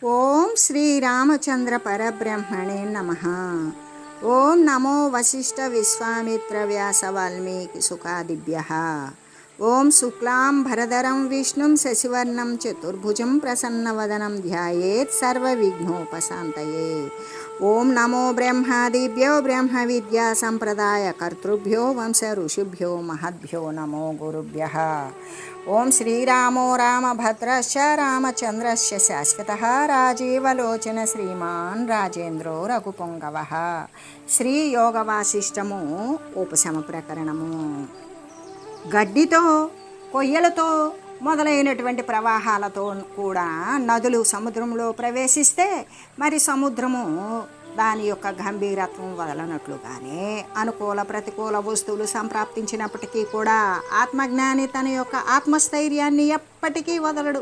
ఓం శ్రీరామచంద్ర పరబ్రహ్మణే నమః. ఓం నమో వశిష్ఠ విశ్వామిత్ర వ్యాస వాల్మీకి సుఖాదిభ్యః. ఓం శుక్లాం భరధరం విష్ణుం శశివర్ణం చతుర్భుజం ప్రసన్నవదనం ధ్యాయేత్ సర్వవిఘ్నోపశాంతయే. ఓం నమో బ్రహ్మాదిభ్యో బ్రహ్మ విద్యా సంప్రదాయ కర్తృభ్యో వంశ ఋషిభ్యో మహద్భ్యో నమో గురుభ్యః. ఓం శ్రీరామో రామభద్రశ్చ రామచంద్రశ్చ శాశ్వతః రాజీవలోచన శ్రీమాన్ రాజేంద్రో రఘుపుంగవః. శ్రీ యోగ వాసిష్టము ఉపశమ ప్రకరణము. గడ్డితో, కొయ్యలతో మొదలైనటువంటి ప్రవాహాలతో కూడా నదులు సముద్రంలో ప్రవేశిస్తే మరి సముద్రము దాని యొక్క గంభీరత్వం వదలనట్లుగానే అనుకూల ప్రతికూల వస్తువులు సంప్రాప్తించినప్పటికీ కూడా ఆత్మజ్ఞాని తన యొక్క ఆత్మస్థైర్యాన్ని ఎప్పటికీ వదలడు.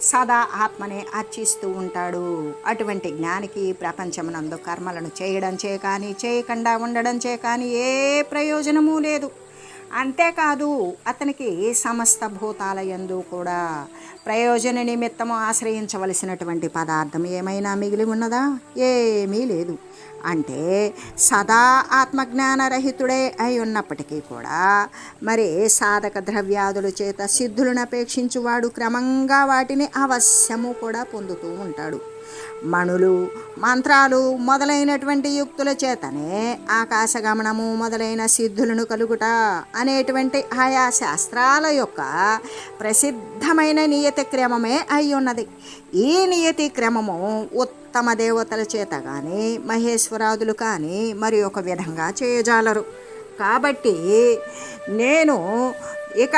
సదా ఆత్మనే అర్చిస్తూ ఉంటాడు. అటువంటి జ్ఞానికి ప్రపంచమునందు కర్మలను చేయడంచే కానీ చేయకుండా ఉండడంచే కానీ ఏ ప్రయోజనము లేదు. అంతేకాదు అతనికి సమస్త భూతాల యందు కూడా ప్రయోజన నిమిత్తము ఆశ్రయించవలసినటువంటి పదార్థం ఏమైనా మిగిలి ఉన్నదా? ఏమీ లేదు. అంటే సదా ఆత్మజ్ఞానరహితుడే అయి ఉన్నప్పటికీ కూడా మరి సాధక ద్రవ్యాదుల చేత సిద్ధులను అపేక్షించువాడు క్రమంగా వాటిని అవశ్యము కూడా పొందుతూ ఉంటాడు. మణులు, మంత్రాలు మొదలైనటువంటి యుక్తుల చేతనే ఆకాశగమనము మొదలైన సిద్ధులను కలుగుట అనేటువంటి ఆయా శాస్త్రాల యొక్క ప్రసిద్ధమైన నియతి క్రమమే అయి ఉన్నది. ఈ నియతి క్రమము ఉత్తమ దేవతల చేత కానీ మహేశ్వరాదులు కానీ మరి ఒక విధంగా చేయజాలరు. కాబట్టి నేను ఇక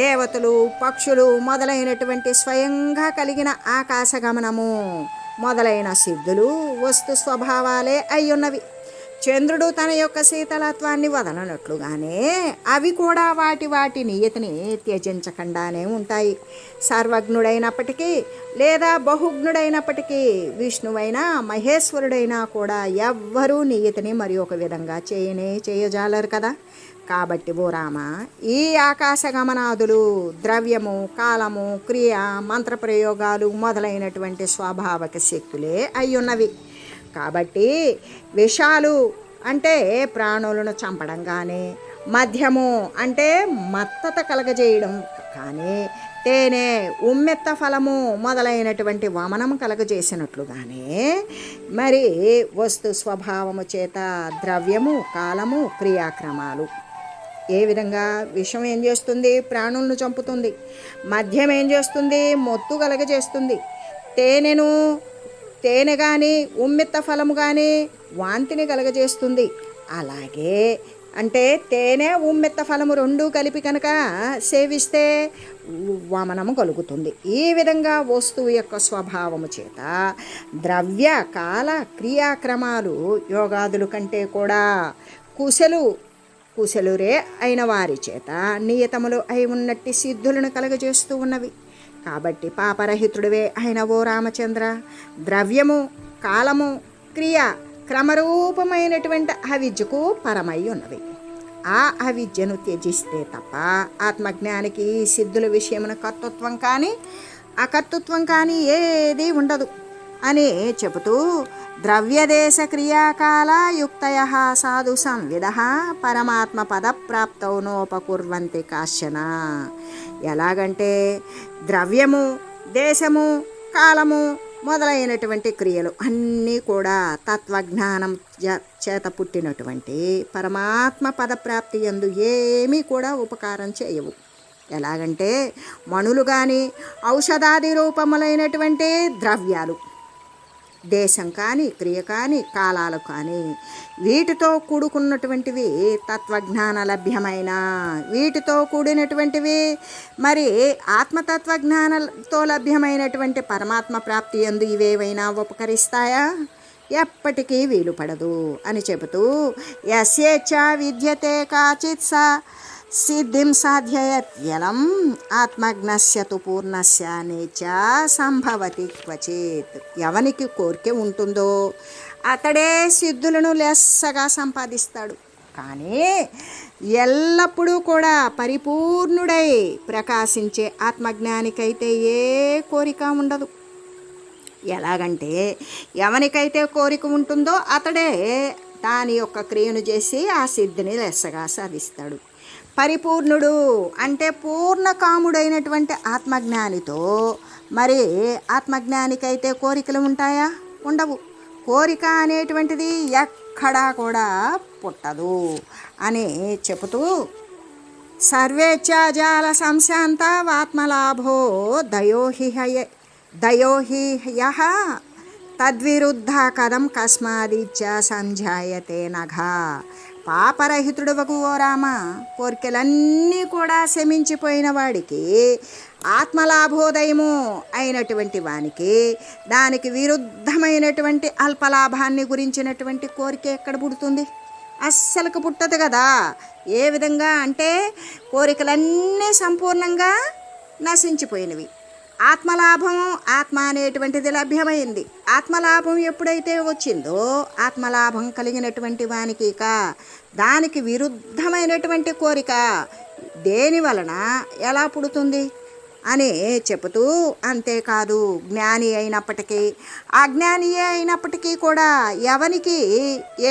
దేవతలు, పక్షులు మొదలైనటువంటి స్వయంగా కలిగిన ఆకాశగమనము మొదలైన సిద్ధులు వస్తు స్వభావాలే అయ్యున్నవి. చంద్రుడు తన యొక్క శీతలత్వాన్ని వదలనట్లుగానే అవి కూడా వాటి నియతిని త్యజించకుండానే ఉంటాయి. సర్వజ్ఞుడైనప్పటికీ లేదా బహుజ్ఞుడైనప్పటికీ విష్ణువైనా మహేశ్వరుడైనా కూడా ఎవ్వరూ నియతిని మరి ఒక విధంగా చేయజాలరు కదా. కాబట్టి ఓ రామ, ఈ ఆకాశగమనాదులు ద్రవ్యము, కాలము, క్రియ, మంత్రప్రయోగాలు మొదలైనటువంటి స్వాభావిక శక్తులే అయ్యున్నవి. కాబట్టి విషాలు అంటే ప్రాణులను చంపడం కానీ, మద్యము అంటే మత్తత కలగజేయడం కానీ, తేనె, ఉమ్మెత్త ఫలము మొదలైనటువంటి వమనము కలగజేసినట్లుగానే మరి వస్తు స్వభావము చేత ద్రవ్యము, కాలము, క్రియాక్రమాలు ఏ విధంగా విషం ఏం చేస్తుంది? ప్రాణులను చంపుతుంది. మద్యం ఏం చేస్తుంది? మొత్తు కలగజేస్తుంది. తేనె కానీ ఉమ్మెత్త ఫలము కానీ వాంతిని కలగజేస్తుంది. అలాగే అంటే తేనె, ఉమ్మెత్త ఫలము రెండూ కలిపి కనుక సేవిస్తే వమనము కలుగుతుంది. ఈ విధంగా వస్తువు యొక్క స్వభావము చేత ద్రవ్య, కాల, క్రియాక్రమాలు యోగాదుల కంటే కూడా కుశలురే అయిన వారి చేత నియతములు అయి ఉన్నట్టి సిద్ధులను కలగజేస్తూ ఉన్నవి. కాబట్టి పాపరహితుడివే అయిన ఓ రామచంద్ర, ద్రవ్యము, కాలము, క్రియ క్రమరూపమైనటువంటి అవిద్యకు పరమై ఉన్నవి. ఆ అవిద్యను త్యజిస్తే తప్ప ఆత్మజ్ఞానికి సిద్ధుల విషయమున కర్తృత్వం కానీ అకర్తృత్వం కానీ ఏదీ ఉండదు అని చెబుతూ, ద్రవ్యదేశ క్రియాకాల యుక్తయ సాధు సంవిద పరమాత్మ పదప్రాప్తౌ నోపకుర్వంతి కాశ్చన. ఎలాగంటే ద్రవ్యము, దేశము, కాలము మొదలైనటువంటి క్రియలు అన్నీ కూడా తత్వజ్ఞానం చేత పుట్టినటువంటి పరమాత్మ పదప్రాప్తి యందు ఏమీ కూడా ఉపకారం చేయవు. ఎలాగంటే మణులు కానీ, ఔషధాది రూపములైనటువంటి ద్రవ్యాలు, దేశం కానీ, క్రియ కానీ, కాలాలు కానీ వీటితో కూడుకున్నటువంటివి తత్వజ్ఞాన లభ్యమైన, వీటితో కూడినటువంటివి మరి ఆత్మతత్వజ్ఞానంతో లభ్యమైనటువంటి పరమాత్మ ప్రాప్తి యందు ఇవేవైనా ఉపకరిస్తాయా? ఎప్పటికీ వీలు పడదు అని చెబుతూ, యస్యేచ్ఛ విద్యతే కాచిత్ స సిద్ధిం సాధ్యయత్యలం ఆత్మజ్ఞస్య తు పూర్ణస్య నేచ సంభవతి క్వచిత్. ఎవనికి కోరిక ఉంటుందో అతడే సిద్ధులను లెస్సగా సంపాదిస్తాడు. కానీ ఎల్లప్పుడూ కూడా పరిపూర్ణుడై ప్రకాశించే ఆత్మజ్ఞానికైతే ఏ కోరిక ఉండదు. ఎలాగంటే ఎవనికైతే కోరిక ఉంటుందో అతడే దాని యొక్క క్రియను చేసి ఆ సిద్ధిని లెస్సగా సాధిస్తాడు. పరిపూర్ణుడు అంటే పూర్ణకాముడైనటువంటి ఆత్మజ్ఞానితో, మరి ఆత్మజ్ఞానికైతే కోరికలు ఉంటాయా? ఉండవు. కోరిక అనేటువంటిది ఎక్కడా కూడా పుట్టదు అని చెబుతూ, సర్వేచ్ఛాజాల సంశాంతవాత్మలాభో దయోహి యః తద్విరుద్ధ కథం కస్మాదిచ్చ సంజాయతే నఘ. పాపరహితుడవకు ఓ రామ, కోరికలన్నీ కూడా శమించిపోయిన వాడికి, ఆత్మలాభోదయము అయినటువంటి వానికి దానికి విరుద్ధమైనటువంటి అల్పలాభాన్ని గురించినటువంటి కోరిక ఎక్కడ పుడుతుంది? అస్సలకు పుట్టదు కదా. ఏ విధంగా అంటే కోరికలన్నీ సంపూర్ణంగా నశించిపోయినవి. ఆత్మలాభం, ఆత్మ అనేటువంటిది లభ్యమైంది. ఆత్మలాభం ఎప్పుడైతే వచ్చిందో, ఆత్మలాభం కలిగినటువంటి వానికి ఇక దానికి విరుద్ధమైనటువంటి కోరిక దేని వలన ఎలా పుడుతుంది అని చెబుతూ, అంతేకాదు జ్ఞాని అయినప్పటికీ అజ్ఞాని అయినప్పటికీ కూడా ఎవనికి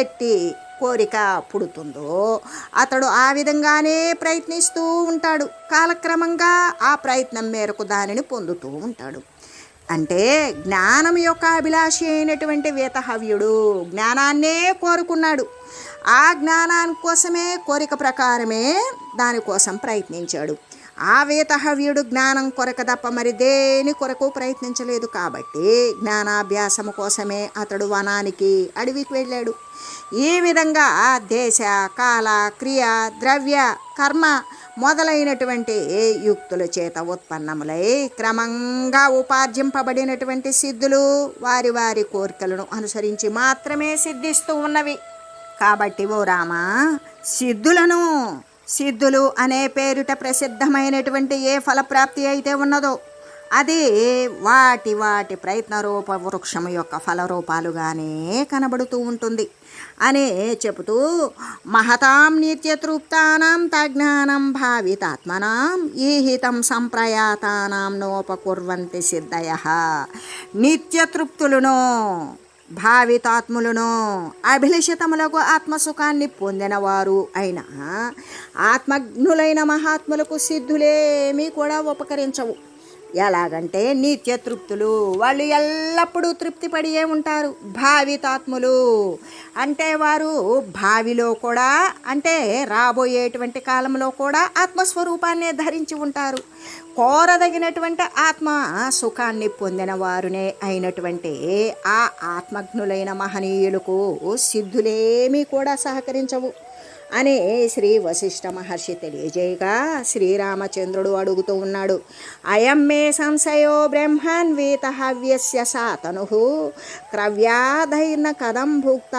ఎట్టి కోరిక పుడుతుందో అతడు ఆ విధంగానే ప్రయత్నిస్తూ ఉంటాడు. కాలక్రమంగా ఆ ప్రయత్నం మేరకు దానిని పొందుతూ ఉంటాడు. అంటే జ్ఞానం యొక్క అభిలాషి అయినటువంటి వేతహవ్యుడు జ్ఞానాన్నే కోరుకున్నాడు. ఆ జ్ఞానాని కోసమే, కోరిక ప్రకారమే దానికోసం ప్రయత్నించాడు. ఆ వేతహవ్యుడు జ్ఞానం కొరకు తప్ప మరి దేని కొరకు ప్రయత్నించలేదు. కాబట్టి జ్ఞానాభ్యాసము కోసమే అతడు వనానికి, అడవికి వెళ్ళాడు. ఈ విధంగా దేశ, కాల, క్రియ, ద్రవ్య, కర్మ మొదలైనటువంటి యుక్తుల చేత ఉత్పన్నములై క్రమంగా ఉపార్జింపబడినటువంటి సిద్ధులు వారి వారి కోరికలను అనుసరించి మాత్రమే సిద్ధిస్తూ ఉన్నవి. కాబట్టి ఓ రామ, సిద్ధులు అనే పేరిట ప్రసిద్ధమైనటువంటి ఏ ఫలప్రాప్తి అయితే ఉన్నదో అది వాటి వాటి ప్రయత్న రూప వృక్షము యొక్క ఫలరూపాలుగానే కనబడుతూ ఉంటుంది అని చెబుతూ, మహతాం నిత్యతృప్తానాం తజ్ఞానం భావితాత్మనాం ఈహితం సంప్రయాతానాం నోపకుర్వంతి సిద్ధయః. నిత్యతృప్తులను, భావితాత్ములను, అభిలషితములకు ఆత్మసుఖాన్ని పొందినవారు అయిన ఆత్మజ్ఞులైన మహాత్ములకు సిద్ధులేమీ కూడా ఉపకరించవు. ఎలాగంటే నిత్యతృప్తులు, వాళ్ళు ఎల్లప్పుడూ తృప్తిపడియే ఉంటారు. భావితాత్ములు అంటే వారు భావిలో కూడా, అంటే రాబోయేటువంటి కాలంలో కూడా ఆత్మస్వరూపాన్ని ధరించి ఉంటారు. కోరదగినటువంటి ఆత్మ సుఖాన్ని పొందిన వారునే అయినటువంటి ఆ ఆత్మజ్ఞులైన మహనీయులకు సిద్ధులేమీ కూడా సహకరించవు అని శ్రీ వశిష్ఠ మహర్షి తెలియజేయగా, శ్రీరామచంద్రుడు అడుగుతూ ఉన్నాడు, అయం మే సంశయో బ్రహ్మన్వేతహవ్యస్య సాతను క్రవ్యాధైర్న కథం భుక్త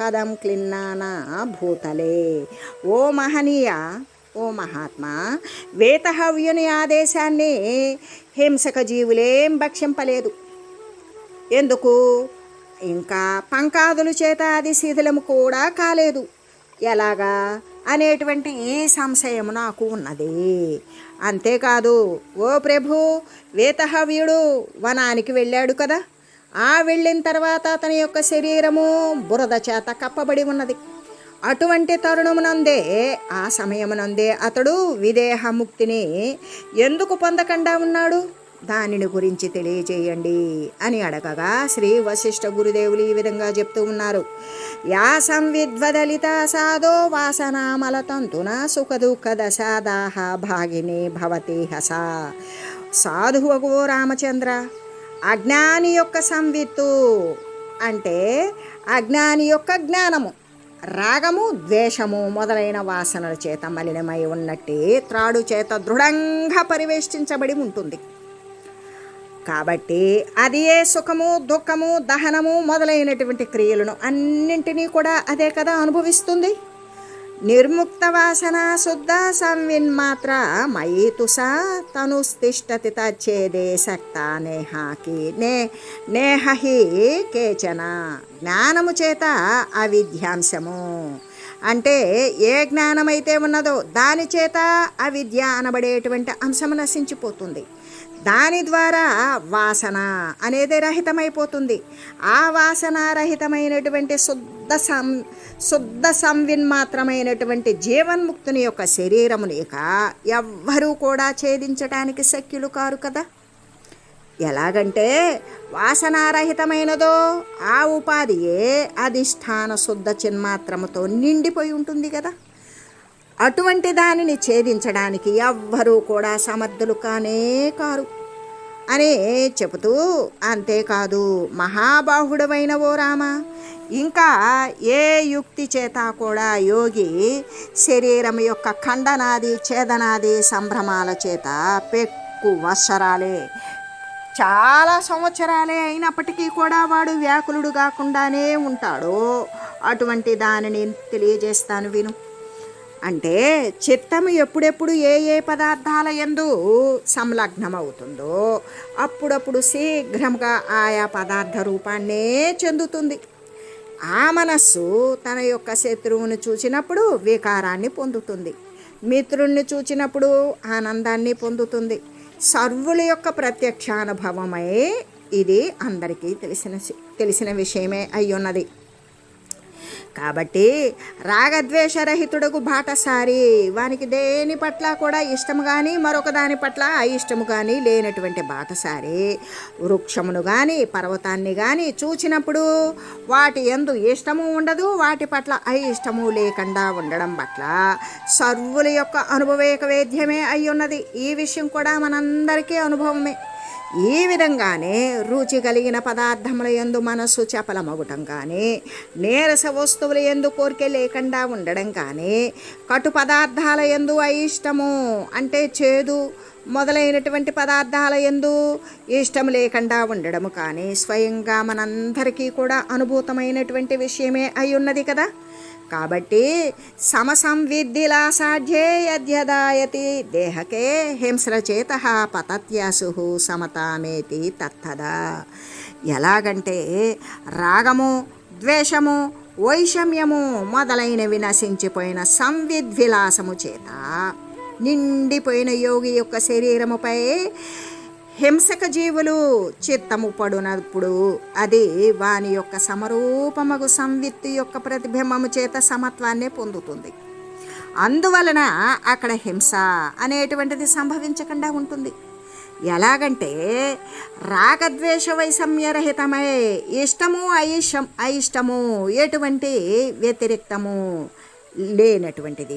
కథం క్లిన్నానా భూతలే. ఓ మహనీయ, ఓ మహాత్మా, వేతహవ్యుని ఆదేశాన్ని హింసక జీవులేం భక్షింపలేదు. ఎందుకు? ఇంకా పంకాదుల చేత అది శిథిలము కూడా కాలేదు. ఎలాగా అనేటువంటి ఈ సంశయం నాకు ఉన్నది. అంతేకాదు ఓ ప్రభు, వేతహవ్యుడు వనానికి వెళ్ళాడు కదా, ఆ వెళ్ళిన తర్వాత అతని యొక్క శరీరము బురద చేత కప్పబడి ఉన్నది. అటువంటి తరుణమునందే, ఆ సమయమునందే అతడు విదేహముక్తిని ఎందుకు పొందకుండా ఉన్నాడు? దానిని గురించి తెలియజేయండి అని అడగగా శ్రీ వశిష్ఠ గురుదేవులు ఈ విధంగా చెప్తూ ఉన్నారు. యా సంవిద్వదలిత సాధో వాసనామల తంతున సుఖ దుఃఖ దశాదాహ భాగిని భవతి హస. సాధువకు రామచంద్ర, అజ్ఞాని యొక్క సంవిత్తు అంటే అజ్ఞాని యొక్క జ్ఞానము, రాగము, ద్వేషము మొదలైన వాసనల చేత మలినమై ఉన్నట్టే త్రాడు చేత దృఢంగా పరివేష్టించబడి ఉంటుంది. కాబట్టి అది ఏ సుఖము, దుఃఖము, దహనము మొదలైనటువంటి క్రియలను అన్నింటినీ కూడా అదే కదా అనుభవిస్తుంది. నిర్ముక్త వాసన శుద్ధ సంవిన్మాత్ర మయి తుసా తనుస్తిష్టతి తచ్చేదే శక్త నేహాకి నేహి కేచన. జ్ఞానము చేత అవిద్యాంశము అంటే ఏ జ్ఞానమైతే ఉన్నదో దాని చేత అవిద్య అనబడేటువంటి అంశము నశించిపోతుంది. దాని ద్వారా వాసన అనేది రహితమైపోతుంది. ఆ వాసనారహితమైనటువంటి శుద్ధ సంవిన్మాత్రమైనటువంటి జీవన్ముక్తుని యొక్క శరీరముని ఇక ఎవ్వరూ కూడా ఛేదించడానికి శక్యులు కారు కదా. ఎలాగంటే వాసనారహితమైనదో ఆ ఉపాధియే అధిష్టాన శుద్ధ చిన్మాత్రముతో నిండిపోయి ఉంటుంది కదా. అటువంటి దానిని ఛేదించడానికి ఎవ్వరూ కూడా సమర్థులు కానే కారు అని చెబుతూ, అంతేకాదు మహాబాహుడవైన ఓ రామ, ఇంకా ఏ యుక్తి చేత కూడా యోగి శరీరం యొక్క ఖండనాది ఛేదనాది సంభ్రమాల చేత పెక్కు వత్సరాలే, చాలా సంవత్సరాలే అయినప్పటికీ కూడా వాడు వ్యాకులుడు కాకుండానే ఉంటాడో అటువంటి దానిని తెలియజేస్తాను విను. అంటే చిత్తము ఎప్పుడెప్పుడు ఏ ఏ పదార్థాల యందు సంలగ్నమవుతుందో అప్పుడప్పుడు శీఘ్రంగా ఆయా పదార్థ రూపాన్నే చెందుతుంది. ఆ మనస్సు తన యొక్క శత్రువుని చూచినప్పుడు వికారాన్ని పొందుతుంది, మిత్రుణ్ణి చూచినప్పుడు ఆనందాన్ని పొందుతుంది. సర్వుల యొక్క ప్రత్యక్షానుభవమై ఇది అందరికీ తెలిసిన విషయమే అయ్యున్నది. కాబట్టి రాగద్వేషరహితుడకు బాటసారి, వానికి దేని పట్ల కూడా ఇష్టము కానీ మరొక దాని పట్ల అయిష్టము కానీ లేనటువంటి బాటసారి వృక్షమును కానీ పర్వతాన్ని కానీ చూచినప్పుడు వాటి యందు ఇష్టము ఉండదు, వాటి పట్ల అయిష్టము లేకుండా ఉండడం పట్ల సర్వుల యొక్క అనుభవేక వేద్యమే అయ్యున్నది. ఈ విషయం కూడా మనందరికీ అనుభవమే. ఈ విధంగానే రుచి కలిగిన పదార్థముల యందు మనస్సు చపలమగుటం కానీ, నీరస వస్తువుల యందు కోరిక లేకుండా ఉండడం కానీ, కటు పదార్థాల యందు అయిష్టము అంటే చేదు మొదలైనటువంటి పదార్థాల యందు ఇష్టం లేకుండా ఉండడము కానీ స్వయంగా మనందరికీ కూడా అనుభూతమైనటువంటి విషయమే అయ్యున్నది కదా. కాబట్టి సమసంవిద్ధిలా సాధ్యే యద్యదాయతి దేహకే హింస్రచేత పతత్యాసు సమతామేతి తత్తదా. ఎలాగంటే రాగము ద్వేషము వైషమ్యము మొదలైనవి నశించిపోయిన సంవిద్విలాసము చేత నిండిపోయిన యోగి యొక్క శరీరముపై హింసక జీవులు చిత్తము పడునప్పుడు అది వాని యొక్క సమరూపమగు సంవిత్తు యొక్క ప్రతిబింబము చేత సమత్వాన్ని పొందుతుంది. అందువలన అక్కడ హింస అనేటువంటిది సంభవించకుండా ఉంటుంది. ఎలాగంటే రాగద్వేష వైషమ్యరహితమై ఇష్టము అయిష్టము ఎటువంటి వ్యతిరిక్తము లేనటువంటిది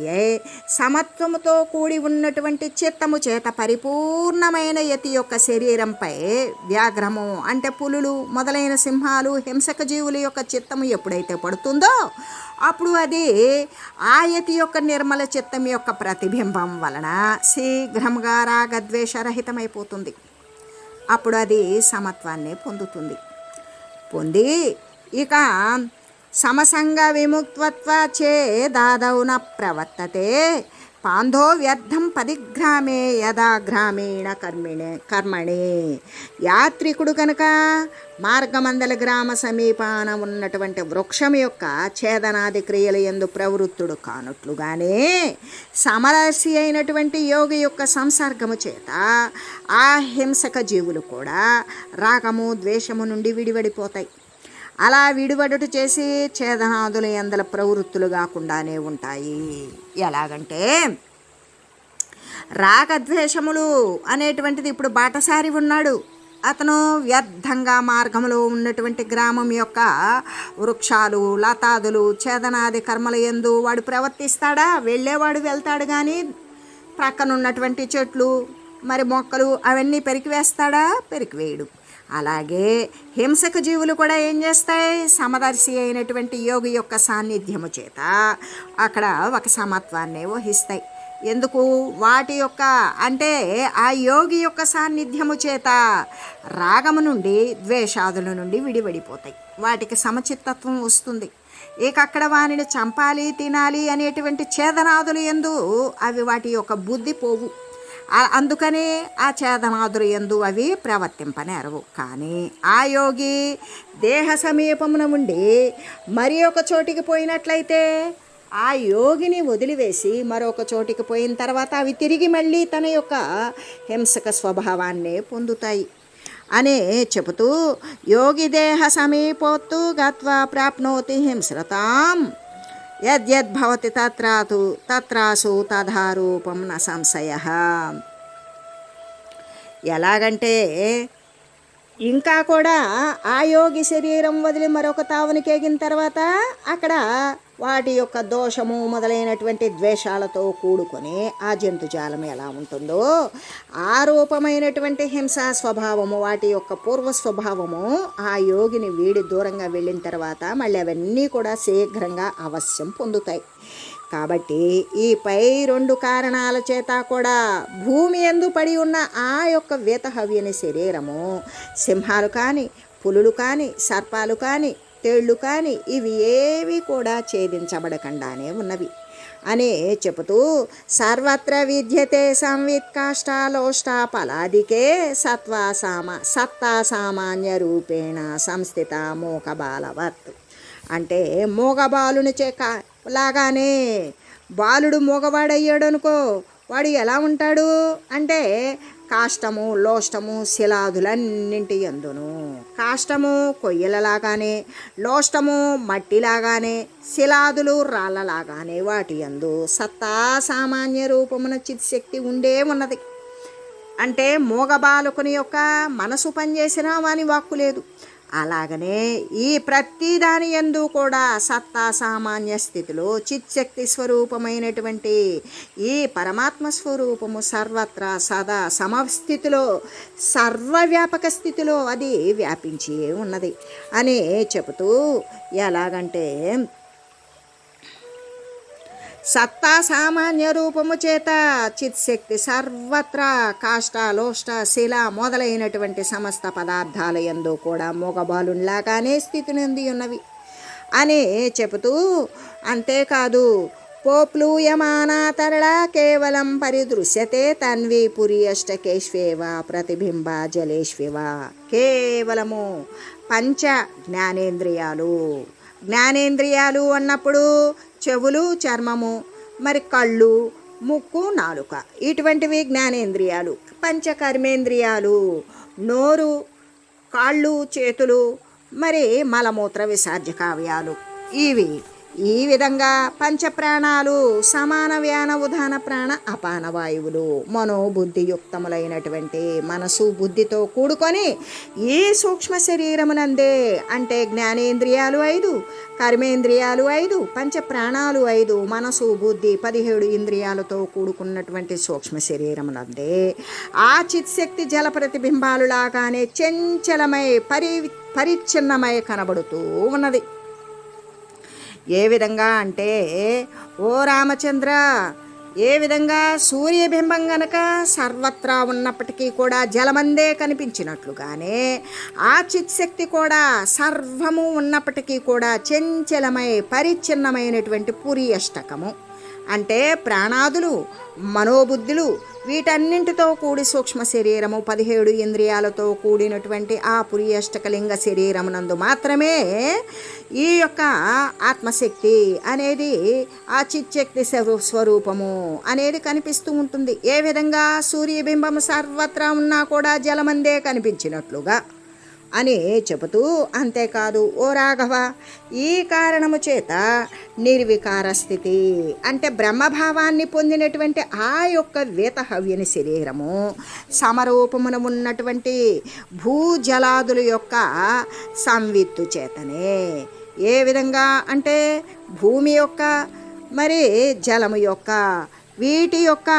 సమత్వముతో కూడి ఉన్నటువంటి చిత్తము చేత పరిపూర్ణమైన యతి యొక్క శరీరంపై వ్యాఘ్రము అంటే పులులు మొదలైన సింహాలు హింసక జీవుల యొక్క చిత్తము ఎప్పుడైతే పడుతుందో అప్పుడు అది ఆ యతి యొక్క నిర్మల చిత్తం యొక్క ప్రతిబింబం వలన శీఘ్రంగా రాగద్వేషరహితమైపోతుంది. అప్పుడు అది సమత్వాన్ని పొంది ఇక సమసంగ విముక్త్వ చేదాదౌన ప్రవర్తతే పాంధో వ్యర్థం పదిగ్రామే యదా గ్రామీణ కర్మణి. యాత్రికుడు కనుక మార్గమందల గ్రామ సమీపాన ఉన్నటువంటి వృక్షం యొక్క ఛేదనాది క్రియల యందు ప్రవృత్తుడు కానట్లుగానే సమరసి అయినటువంటి యోగి యొక్క సంసర్గము చేత ఆ హింసక జీవులు కూడా రాగము ద్వేషము నుండి విడివడిపోతాయి. అలా విడివడుట చేసి ఛేదనాదుల యందల ప్రవృత్తులు కాకుండానే ఉంటాయి. ఎలాగంటే రాగద్వేషములు అనేటువంటిది ఇప్పుడు బాటసారి ఉన్నాడు, అతను వ్యర్థంగా మార్గంలో ఉన్నటువంటి గ్రామం యొక్క వృక్షాలు లతాదులు ఛేదనాది కర్మల యందు వాడు ప్రవర్తిస్తాడా? వెళ్ళేవాడు వెళ్తాడు కానీ ప్రక్కనున్నటువంటి చెట్లు మరి మొక్కలు అవన్నీ పెరికివేస్తాడా? పెరికివేయడు. అలాగే హింసక జీవులు కూడా ఏం చేస్తాయి? సమదర్శి అయినటువంటి యోగి యొక్క సాన్నిధ్యము చేత అక్కడ ఒక సమత్వాన్ని వహిస్తాయి. ఎందుకు? వాటి యొక్క అంటే ఆ యోగి యొక్క సాన్నిధ్యము చేత రాగము నుండి ద్వేషాదుల నుండి విడివడిపోతాయి, వాటికి సమచిత్తత్వం వస్తుంది. ఇక అక్కడ వానిని చంపాలి తినాలి అనేటువంటి ఛేదనాదులు యందు అవి వాటి యొక్క బుద్ధి పోవు. అందుకని ఆ ఛేదనాదులు యందు అవి ప్రవర్తింపనేరవు. కానీ ఆ యోగి దేహ సమీపమున ఉండి మరి ఒక చోటికి పోయినట్లయితే ఆ యోగిని వదిలివేసి మరొక చోటికి పోయిన తర్వాత అవి తిరిగి మళ్ళీ తన యొక్క హింసక స్వభావాన్నే పొందుతాయి అని చెబుతూ, యోగి దేహ సమీపోత్తు గత్వా ప్రాప్నోతి హింస్రతాం యద్యద్భవతి తత్రాసు తథారూపం న సంశయ. ఎలాగంటే ఇంకా కూడా ఆ యోగి శరీరం వదిలి మరొక తావునికి ఎగిన తర్వాత అక్కడ వాటి యొక్క దోషము మొదలైనటువంటి ద్వేషాలతో కూడుకొని ఆ జంతుజాలం ఎలా ఉంటుందో ఆ రూపమైనటువంటి హింసా స్వభావము, వాటి యొక్క పూర్వ స్వభావము ఆ యోగిని వీడి దూరంగా వెళ్ళిన తర్వాత మళ్ళీ అవన్నీ కూడా శీఘ్రంగా అవశ్యం పొందుతాయి. కాబట్టి ఈ పై రెండు కారణాల చేత కూడా భూమి యందు పడి ఉన్న ఆ యొక్క వేతహవ్యని శరీరము సింహాలు కానీ, పులులు కానీ, సర్పాలు కానీ, తేళ్ళు కానీ ఇవి ఏవి కూడా ఛేదించబడకుండానే ఉన్నవి అని చెబుతూ, సర్వత్ర విద్యతే సంవిత్ కాష్టాలోష్టా ఫలాదికే సత్తా సామాన్య రూపేణ సంస్థిత మోకబాలవత్. అంటే మూగబాలుని లాగానే బాలుడు మూగవాడయ్యాడు అనుకో, వాడు ఎలా ఉంటాడు అంటే కాష్టము, లోష్టము, శిలాదులన్నింటి యందును, కాష్టము కొయ్యలలాగానే, లోష్టము మట్టిలాగానే, శిలాదులు రాళ్ళలాగానే వాటి యందు సత్తా సామాన్య రూపమున చిత్శక్తి ఉండే ఉన్నది. అంటే మూగ బాలకుని యొక్క మనసు పనిచేసినా వాని వాక్కు లేదు. అలాగనే ఈ ప్రతి దాని యందు కూడా సత్తా సామాన్య స్థితిలో చిత్శక్తి స్వరూపమైనటువంటి ఈ పరమాత్మ స్వరూపము సర్వత్రా సదా సమస్థితిలో సర్వవ్యాపక స్థితిలో అది వ్యాపించి ఉన్నది అని చెబుతూ, ఎలాగంటే సత్తా సామాన్య రూపము చేత చిత్శక్తి సర్వత్రా కాష్టాలోష్ట శిల మొదలైనటువంటి సమస్త పదార్థాల యందు కూడా మూగబాలులాగానే స్థితి నుండి ఉన్నవి అని చెబుతూ, అంతేకాదు పోప్లూయమాన తరళ కేవలం పరిదృశ్యతే తన్వి పురి అష్టకేష్వేవ ప్రతిబింబ జలేష్వేవ. కేవలము పంచ జ్ఞానేంద్రియాలు అన్నప్పుడు చెవులు, చర్మము, మరి కళ్ళు, ముక్కు, నాలుక ఇటువంటివి జ్ఞానేంద్రియాలు. పంచకర్మేంద్రియాలు నోరు, కాళ్ళు, చేతులు, మరి మలమూత్ర విసర్జకావ్యాలు ఇవి. ఈ విధంగా పంచప్రాణాలు సమాన వ్యాన ఉదాన ప్రాణ అపాన వాయువులు మనోబుద్ధియుక్తములైనటువంటి మనసు బుద్ధితో కూడుకొని ఈ సూక్ష్మ శరీరమునందే అంటే జ్ఞానేంద్రియాలు 5, కర్మేంద్రియాలు 5, పంచప్రాణాలు 5, మనసు బుద్ధి 17 ఇంద్రియాలతో కూడుకున్నటువంటి సూక్ష్మ శరీరమునందే ఆ చిత్శక్తి జల ప్రతిబింబాలు లాగానే చంచలమై పరిచ్ఛిన్నమై కనబడుతూ ఉన్నది. ఏ విధంగా అంటే, ఓ రామచంద్ర, ఏ విధంగా సూర్యబింబం గనక సర్వత్రా ఉన్నప్పటికీ కూడా జలమందే కనిపించినట్లుగానే ఆ చిత్శక్తి కూడా సర్వము ఉన్నప్పటికీ కూడా చంచలమై పరిచ్ఛిన్నమైనటువంటి పురి అష్టకము అంటే ప్రాణాదులు, మనోబుద్ధులు వీటన్నింటితో కూడి సూక్ష్మ శరీరము 17 ఇంద్రియాలతో కూడినటువంటి ఆ పురి అష్టకలింగ శరీరమునందు మాత్రమే ఈ యొక్క ఆత్మశక్తి అనేది ఆ చిత్శక్తి స్వరూపము అనేది కనిపిస్తూ ఉంటుంది. ఏ విధంగా సూర్యబింబం సర్వత్రా ఉన్నా కూడా జలమందే కనిపించినట్లుగా అని చెబుతూ, అంతేకాదు ఓ రాఘవ, ఈ కారణము చేత నిర్వికార స్థితి అంటే బ్రహ్మభావాన్ని పొందినటువంటి ఆ యొక్క వేతహవ్యని శరీరము సమరూపమున ఉన్నటువంటి భూజలాదుల యొక్క సంవిత్తు చేతనే. ఏ విధంగా అంటే భూమి యొక్క మరి జలము యొక్క వీటి యొక్క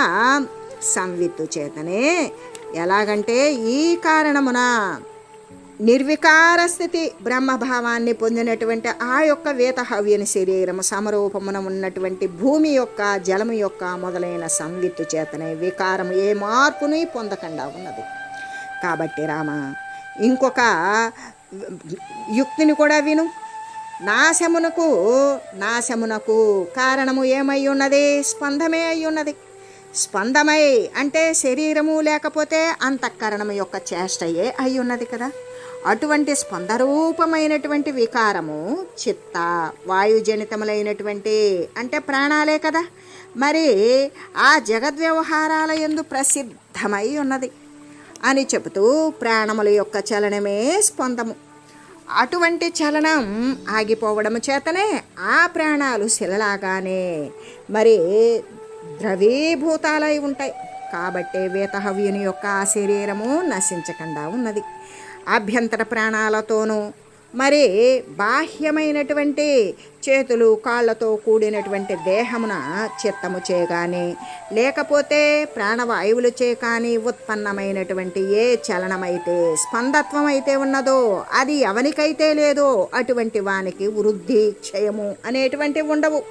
సంవిత్తు చేతనే. ఎలాగంటే ఈ కారణమున నిర్వికార స్థితి బ్రహ్మభావాన్ని పొందినటువంటి ఆ యొక్క వేతహవ్యని శరీరము సమరూపమున ఉన్నటువంటి భూమి యొక్క జలము యొక్క మొదలైన సంవిత్తు చేతనే వికారము ఏ మార్పుని పొందకుండా ఉన్నది. కాబట్టి రామ, ఇంకొక యుక్తిని కూడా విను. నాశమునకు కారణము ఏమై ఉన్నది? స్పందమే అయి ఉన్నది. స్పందమై అంటే శరీరము లేకపోతే అంతఃకరణము యొక్క చేష్టయే అయి ఉన్నది కదా. అటువంటి స్పందరూపమైనటువంటి వికారము చిత్త వాయుజనితములైనటువంటి అంటే ప్రాణాలే కదా, మరి ఆ జగద్వ్యవహారాల యందు ప్రసిద్ధమై ఉన్నది అని చెబుతూ ప్రాణముల యొక్క చలనమే స్పందము. అటువంటి చలనం ఆగిపోవడం చేతనే ఆ ప్రాణాలు శిలలాగానే మరి ద్రవీభూతాలై ఉంటాయి. కాబట్టే వేతహవ్యుని యొక్క ఆ శరీరము నశించకుండా ఉన్నది. అభ్యంతర ప్రాణాలతోనూ మరి బాహ్యమైనటువంటి చేతులు కాళ్ళతో కూడినటువంటి దేహమున చిత్తము చే కానీ లేకపోతే ప్రాణవాయువులు చే కానీ ఉత్పన్నమైనటువంటి ఏ చలనమైతే స్పందత్వం అయితే ఉన్నదో అది ఎవనికైతే లేదో అటువంటి వానికి వృద్ధి క్షయము అనేటువంటివి ఉండవు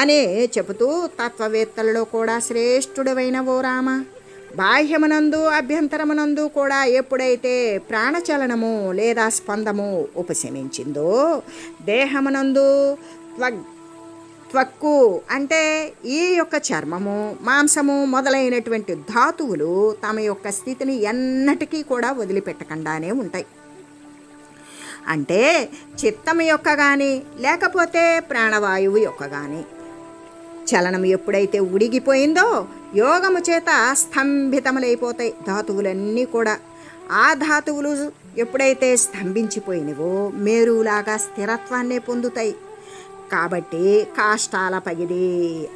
అని చెబుతూ తత్వవేత్తలలో కూడా శ్రేష్ఠుడవైన ఓ రామ, బాహ్యమునందు అభ్యంతరమునందు కూడా ఎప్పుడైతే ప్రాణచలనము లేదా స్పందము ఉపశమించిందో దేహమునందు త్వక్కు అంటే ఈ యొక్క చర్మము మాంసము మొదలైనటువంటి ధాతువులు తమ యొక్క స్థితిని ఎన్నటికీ కూడా వదిలిపెట్టకుండానే ఉంటాయి. అంటే చిత్తము యొక్క కానీ లేకపోతే ప్రాణవాయువు యొక్క కానీ చలనం ఎప్పుడైతే ఉడిగిపోయిందో యోగము చేత స్తంభితములైపోతాయి ధాతువులన్నీ కూడా. ఆ ధాతువులు ఎప్పుడైతే స్తంభించిపోయినవో మేరులాగా స్థిరత్వాన్నే పొందుతాయి. కాబట్టి కాష్టాల పగిది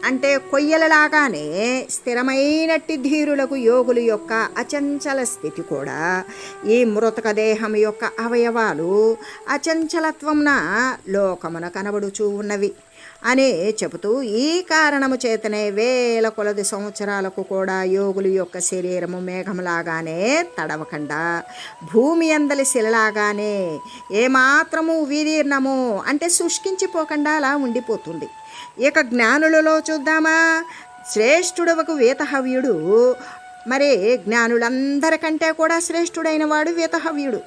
అంటే కొయ్యలలాగానే స్థిరమైనట్టి ధీరులకు యోగుల యొక్క అచంచల స్థితి కూడా ఈ మృతక దేహం యొక్క అవయవాలు అచంచలత్వంన లోకమున కనబడుచూ ఉన్నవి అని చెబుతూ ఈ కారణము చేతనే వేల కొలది సంవత్సరాలకు కూడా యోగుల యొక్క శరీరము మేఘంలాగానే తడవకుండా భూమి అందలి శిలలాగానే ఏమాత్రము విదీర్ణము అంటే శుష్కించిపోకుండా అలా ఉండిపోతుంది. ఇక జ్ఞానులలో చూద్దామా, శ్రేష్ఠుడవకు వేతహవ్యుడు మరి జ్ఞానులందరికంటే కూడా శ్రేష్ఠుడైన వాడు వేతహవ్యుడు.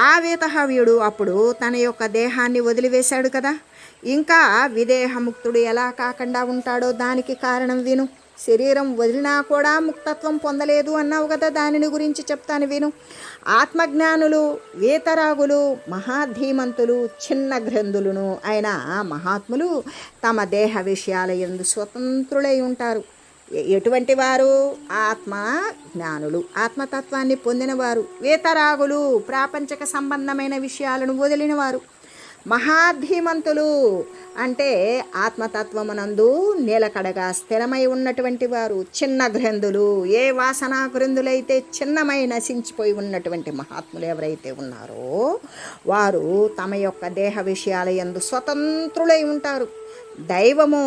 ఆ వేతహవ్యుడు అప్పుడు తన యొక్క దేహాన్ని వదిలివేశాడు కదా. ఇంకా విదేహముక్తుడు ఎలా కాకుండా ఉంటాడో దానికి కారణం విను. శరీరం వదిలినా కూడా ముక్తత్వం పొందలేదు అన్నావు కదా, దానిని గురించి చెప్తాను విను. ఆత్మజ్ఞానులు వీతరాగులు మహాధీమంతులు చిన్న గ్రంథులను అయిన మహాత్ములు తమ దేహ విషయాల యందు స్వతంత్రులై ఉంటారు. ఎటువంటి వారు? ఆత్మ జ్ఞానులు, ఆత్మతత్వాన్ని పొందినవారు. వీతరాగులు ప్రాపంచక సంబంధమైన విషయాలను వదిలినవారు. మహాధీమంతులు అంటే ఆత్మతత్వమునందు నీలకడగా స్థిరమై ఉన్నటువంటి వారు. చిన్న గ్రంథులు ఏ వాసనా గ్రంథులైతే చిన్నమై నశించిపోయి ఉన్నటువంటి మహాత్ములు ఎవరైతే ఉన్నారో వారు తమ యొక్క దేహ విషయాల యందు స్వతంత్రులై ఉంటారు. దైవము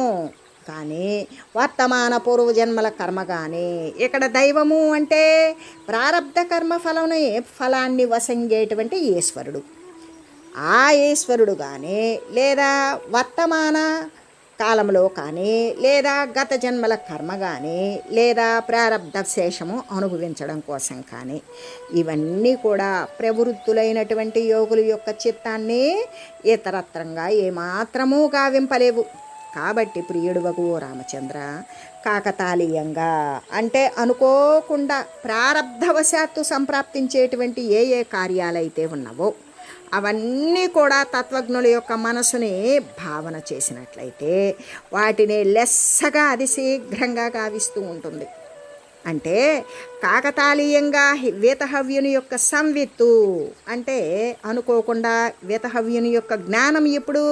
కానీ వర్తమాన పూర్వజన్మల కర్మ కానీ, ఇక్కడ దైవము అంటే ప్రారబ్ధ కర్మ ఫలాన్ని వసంగేటువంటి ఈశ్వరుడు. ఆ ఈశ్వరుడు కానీ లేదా వర్తమాన కాలంలో కానీ లేదా గత జన్మల కర్మ కానీ లేదా ప్రారబ్ధ శేషము అనుభవించడం కోసం కానీ ఇవన్నీ కూడా ప్రవృత్తులైనటువంటి యోగుల యొక్క చిత్తాన్ని ఇతరత్రంగా ఏమాత్రమూ గావింపలేవు. కాబట్టి ప్రియుడువగు రామచంద్ర, కాకతాళీయంగా అంటే అనుకోకుండా ప్రారబ్ధవశాత్తు సంప్రాప్తించేటువంటి ఏ ఏ కార్యాలైతే ఉన్నావో అవన్నీ కూడా తత్వజ్ఞుల యొక్క మనసుని భావన చేసినట్లయితే వాటిని లెస్సగా అది శీఘ్రంగా గావిస్తూ ఉంటుంది. అంటే కాకతాళీయంగా వేతహవ్యుని యొక్క సంవిత్తు అంటే అనుకోకుండా వేతహవ్యుని యొక్క జ్ఞానం ఇప్పుడు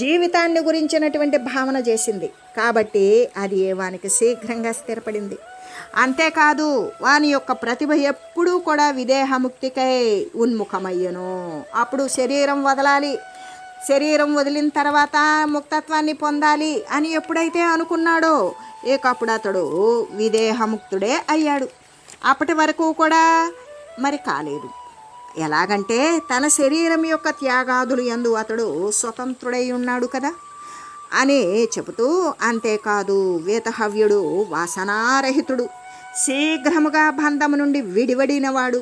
జీవితాన్ని గురించినటువంటి భావన చేసింది కాబట్టి అది వానికి శీఘ్రంగా స్థిరపడింది. అంతేకాదు వాని యొక్క ప్రతిభ ఎప్పుడూ కూడా విదేహముక్తికై ఉన్ముఖమయ్యను. అప్పుడు శరీరం వదలాలి, శరీరం వదిలిన తర్వాత ముక్తత్వాన్ని పొందాలి అని ఎప్పుడైతే అనుకున్నాడో అప్పుడు అతడు విదేహముక్తుడే అయ్యాడు. అప్పటి వరకు కూడా మరి కాలేదు. ఎలాగంటే తన శరీరం యొక్క త్యాగాదులు యందు అతడు స్వతంత్రుడై ఉన్నాడు కదా అని చెబుతూ, అంతేకాదు వేతహవ్యుడు వాసనారహితుడు, శీఘ్రముగా బంధము నుండి విడివడినవాడు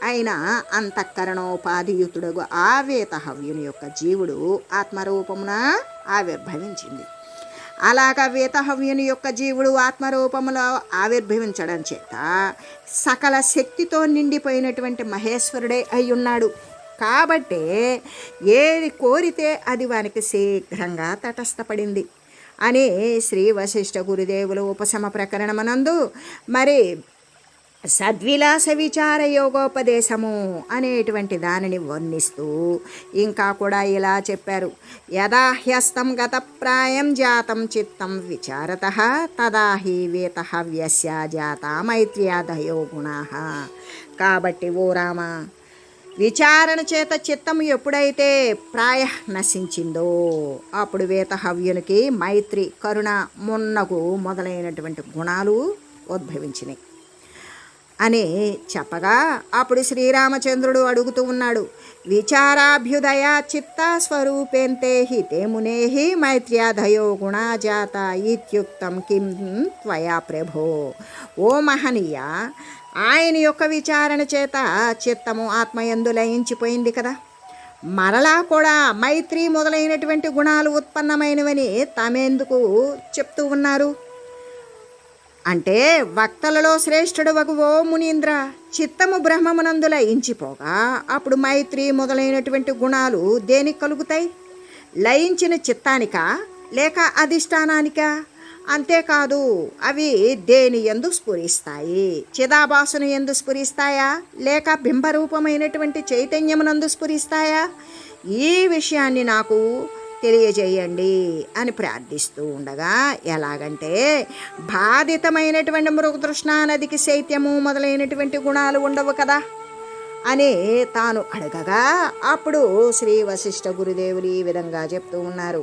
అయిన అంతఃకరణోపాధియుతుడు ఆ వేతహవ్యుని యొక్క జీవుడు ఆత్మరూపమున ఆవిర్భవించింది. అలాగా వేతహవ్యుని యొక్క జీవుడు ఆత్మరూపంలో ఆవిర్భవించడం చేత సకల శక్తితో నిండిపోయినటువంటి మహేశ్వరుడే అయ్యున్నాడు. కాబట్టి ఏది కోరితే అది వానికి శీఘ్రంగా తటస్థపడింది అని శ్రీ వశిష్ఠ గురుదేవులు ఉపశమ ప్రకరణమనందు మరి సద్విలాస విచార యోగోపదేశము అనేటువంటి దానిని వర్ణిస్తూ ఇంకా కూడా ఇలా చెప్పారు. యదా హ్యస్తం గతప్రాయం జాతం చిత్తం విచారత తదా హి వేతహవ్యస్య జాత మైత్ర్యాదయో గుణా. కాబట్టి ఓ రామ, విచారణ చేత చిత్తము ఎప్పుడైతే ప్రాయ నశించిందో అప్పుడు వేతహవ్యునికి మైత్రి, కరుణ, మున్నగు మొదలైనటువంటి గుణాలు ఉద్భవించినాయి అని చెప్పగా అప్పుడు శ్రీరామచంద్రుడు అడుగుతూ ఉన్నాడు. విచారాభ్యుదయ చిత్త స్వరూపేంతే హితే మునేహి మైత్ర్యాదయో గుణాజాత ఇత్యుక్తం కిం త్వయా ప్రభో. ఓ మహనీయ, ఆయన యొక్క విచారణ చేత చిత్తము ఆత్మయందు లయించిపోయింది కదా, మరలా కూడా మైత్రి మొదలైనటువంటి గుణాలు ఉత్పన్నమైనవని తామెందుకు చెప్తూ ఉన్నారు అంటే, వక్తలలో శ్రేష్ఠుడు వగు ఓ మునీంద్ర, చిత్తము బ్రహ్మమునందు లయించిపోగా అప్పుడు మైత్రి మొదలైనటువంటి గుణాలు దేనికి కలుగుతాయి? లయించిన చిత్తానికా లేక అధిష్టానానికా? అంతేకాదు, అవి దేని యందు స్ఫురిస్తాయి? చిదాభాసును యందు స్ఫురిస్తాయా లేక బింబరూపమైనటువంటి చైతన్యమునందు స్ఫురిస్తాయా? ఈ విషయాన్ని నాకు తెలియజేయండి అని ప్రార్థిస్తూ ఉండగా, ఎలాగంటే బాధితమైనటువంటి మృగతృష్ణా నదికి శైత్యము మొదలైనటువంటి గుణాలు ఉండవు కదా అని తాను అడగగా అప్పుడు శ్రీ వశిష్ఠ గురుదేవులు ఈ విధంగా చెప్తూ ఉన్నారు.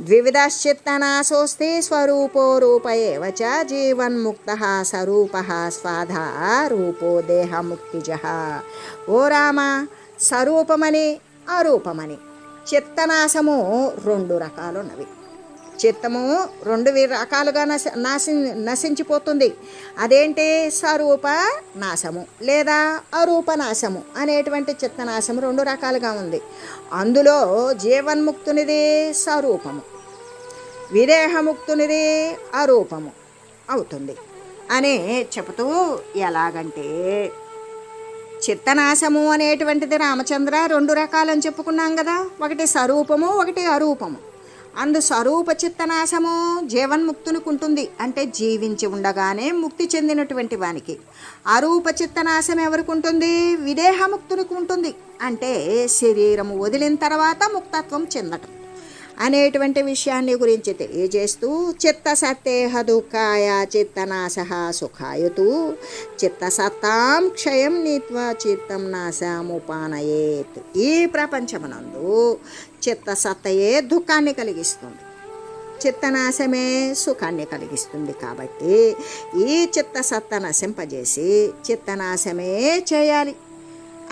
ద్వివిధశ్చిత్తనాశోస్తి స్వరూపో రూప ఏవ చ జీవన్ముక్తః స్వరూపః స్వాధా రూపో దేహముక్తిజః. ఓ రామ, స్వరూపమని అరూపమని చిత్తనాశము రెండు రకాలున్నవి. చిత్తము రెండు రకాలుగా నశించిపోతుంది. అదేంటి? స్వరూప నాశము లేదా అరూప నాశము అనేటువంటి చిత్తనాశము రెండు రకాలుగా ఉంది. అందులో జీవన్ముక్తునిది స్వరూపము, విదేహముక్తునిది అరూపము అవుతుంది అని చెబుతూ, ఎలాగంటే చిత్తనాశము అనేటువంటిది రామచంద్ర రెండు రకాలని చెప్పుకున్నాం కదా, ఒకటి స్వరూపము, ఒకటి అరూపము. అందు స్వరూప చిత్తనాశము జీవన్ముక్తునికి ఉంటుంది, అంటే జీవించి ఉండగానే ముక్తి చెందినటువంటి వానికి. అరూప చిత్తనాశం ఎవరికి ఉంటుంది? విదేహముక్తునికి ఉంటుంది, అంటే శరీరము వదిలిన తర్వాత ముక్తత్వం చెందటం అనేటువంటి విషయాన్ని గురించి తెలియజేస్తూ, చిత్తసత్తేహ దుఃఖాయ చిత్తనాశ సుఖాయుతు చిత్తసత్తాం క్షయం నీత్వా చిత్తం నాశముపానయేత్. ఈ ప్రపంచమునందు చిత్తసత్తయే దుఃఖాన్ని కలిగిస్తుంది, చిత్తనాశమే సుఖాన్ని కలిగిస్తుంది. కాబట్టి ఈ చిత్తసత్త నశింపజేసి చిత్తనాశమే చేయాలి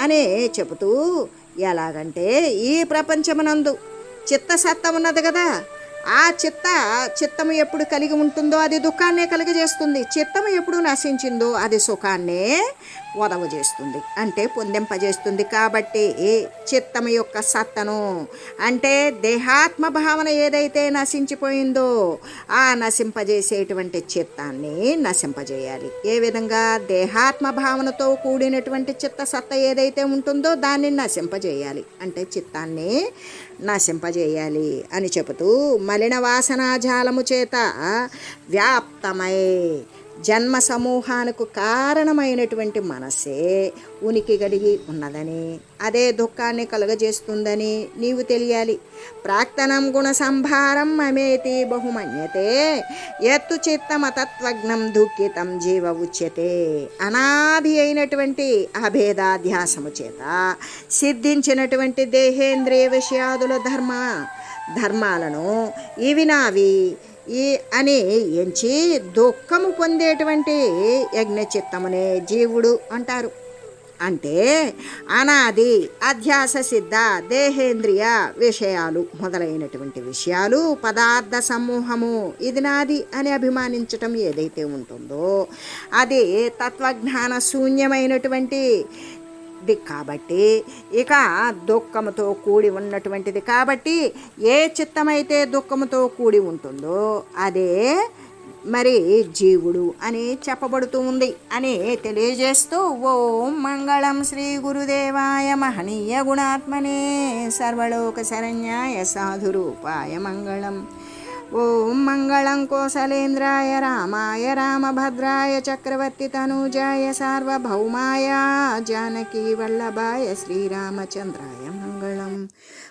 అని చెబుతూ, ఎలాగంటే ఈ ప్రపంచమునందు చిత్తసత్త ఉన్నది కదా, ఆ చిత్తము ఎప్పుడు కలిగి ఉంటుందో అది దుఃఖాన్నే కలిగజేస్తుంది. చిత్తము ఎప్పుడు నశించిందో అది సుఖాన్నే వదవజేస్తుంది, అంటే పొందింపజేస్తుంది. కాబట్టి చిత్తము యొక్క సత్తను అంటే దేహాత్మ భావన ఏదైతే నశించిపోయిందో ఆ నశింపజేసేటువంటి చిత్తాన్ని నశింపజేయాలి. ఏ విధంగా? దేహాత్మ భావనతో కూడినటువంటి చిత్తసత్త ఏదైతే ఉంటుందో దాన్ని నశింపజేయాలి, అంటే చిత్తాన్ని నశింపజేయాలి అని చెబుతూ, మలిన వాసనాజాలము చేత వ్యాప్తమై జన్మ సమూహానికి కారణమైనటువంటి మనస్సే ఉనికి కలిగి ఉన్నదని, అదే దుఃఖాన్ని కలుగజేస్తుందని నీవు తెలియాలి. ప్రాక్తనం గుణ సంభారం మమేతి బహుమన్యతే యత్తు చిత్తమతత్వజ్ఞం దుఃఖితం జీవ ఉచ్యతే. అనాది అయినటువంటి అభేదాధ్యాసము చేత సిద్ధించినటువంటి దేహేంద్రియ విషయాదుల ధర్మాలను ఇవి నావి అని ఎంచి దుఃఖము పొందేటువంటి యజ్ఞచిత్తమునే జీవుడు అంటారు. అంటే అనాది అధ్యాస సిద్ధ దేహేంద్రియ విషయాలు మొదలైనటువంటి విషయాలు పదార్థ సమూహము ఇది నాది అని అభిమానించటం ఏదైతే ఉంటుందో అది తత్వజ్ఞాన శూన్యమైనటువంటి కాబట్టి ఇక దుఃఖముతో కూడి ఉన్నటువంటిది కాబట్టి ఏ చిత్తమైతే దుఃఖముతో కూడి ఉంటుందో అదే మరి జీవుడు అని చెప్పబడుతూ ఉంది అని తెలియజేస్తూ ఓం మంగళం శ్రీ గురుదేవాయ మహనీయ గుణాత్మనే సర్వలోక శరణ్యాయ సాధురూపాయ మంగళం. ఓం మంగళం కోసలేంద్రాయ రామాయ రామభద్రాయ చక్రవర్తి తనూజాయ సార్వభౌమాయ జానకీ వల్లభాయ శ్రీరామచంద్రాయ